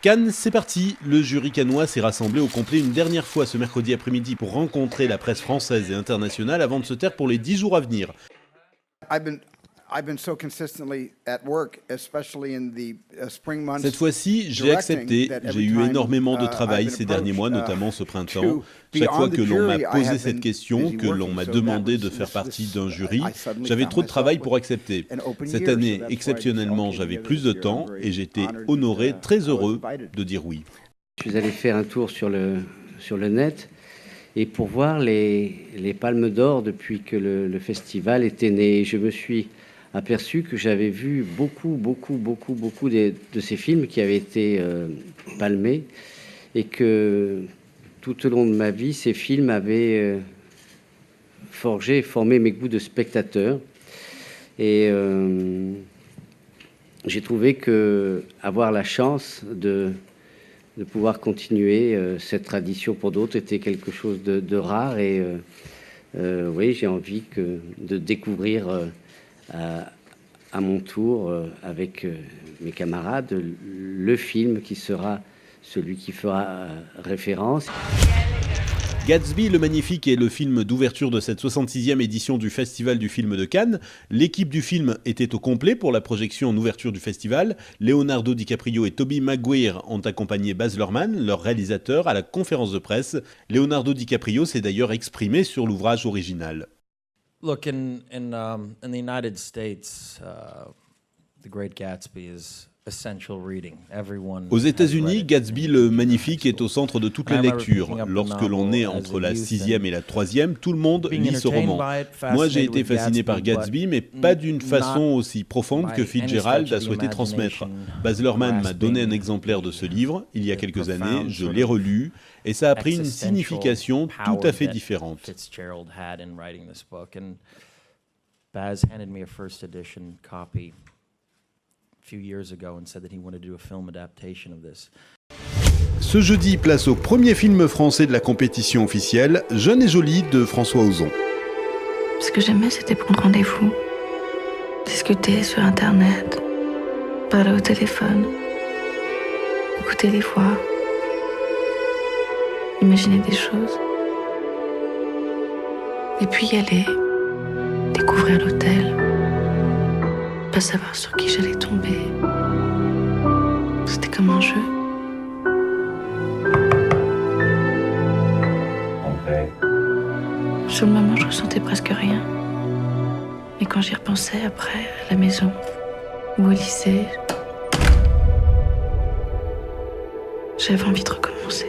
Cannes, c'est parti. Le jury cannois s'est rassemblé au complet une dernière fois ce mercredi après-midi pour rencontrer la presse française et internationale avant de se taire pour les 10 jours à venir. Cette fois-ci, j'ai accepté. J'ai eu énormément de travail ces derniers mois, notamment ce printemps. Chaque fois que l'on m'a posé cette question, que l'on m'a demandé de faire partie d'un jury, j'avais trop de travail pour accepter. Cette année, exceptionnellement, j'avais plus de temps et j'étais honoré, très heureux de dire oui. Je suis allé faire un tour sur le net et pour voir les palmes d'or depuis que le festival était né. Je me suis aperçu que j'avais vu beaucoup de ces films qui avaient été palmés et que tout au long de ma vie, ces films avaient formé mes goûts de spectateur. Et j'ai trouvé que avoir la chance de pouvoir continuer cette tradition pour d'autres était quelque chose de rare. Et oui, j'ai envie de découvrir à mon tour, avec mes camarades, le film qui sera celui qui fera référence. Gatsby le Magnifique est le film d'ouverture de cette 66e édition du Festival du film de Cannes. L'équipe du film était au complet pour la projection en ouverture du festival. Leonardo DiCaprio et Tobey Maguire ont accompagné Baz Luhrmann, leur réalisateur, à la conférence de presse. Leonardo DiCaprio s'est d'ailleurs exprimé sur l'ouvrage original. Look, in the United States, The Great Gatsby is essential reading. Aux États-Unis, Gatsby le Magnifique est au centre de toutes les lectures. Lorsque l'on est entre la 6e et la 3e, tout le monde lit ce roman. Moi, j'ai été fasciné par Gatsby, mais pas d'une façon aussi profonde que Fitzgerald a souhaité transmettre. Baz Luhrmann m'a donné un exemplaire de ce livre, il y a quelques années, je l'ai relu, et ça a pris une signification tout à fait différente. Baz handed me a first edition copy few years ago and said that he wanted to do a film adaptation of this. Ce jeudi, place au premier film français de la compétition officielle, Jeune et jolie de François Ozon. Ce que j'aimais, c'était prendre rendez-vous, discuter sur Internet, parler au téléphone, écouter les voix, imaginer des choses, et puis y aller, découvrir l'hôtel. Pas savoir sur qui j'allais tomber. C'était comme un jeu. Sur le moment, je ressentais presque rien. Mais quand j'y repensais après, à la maison ou au lycée, j'avais envie de recommencer.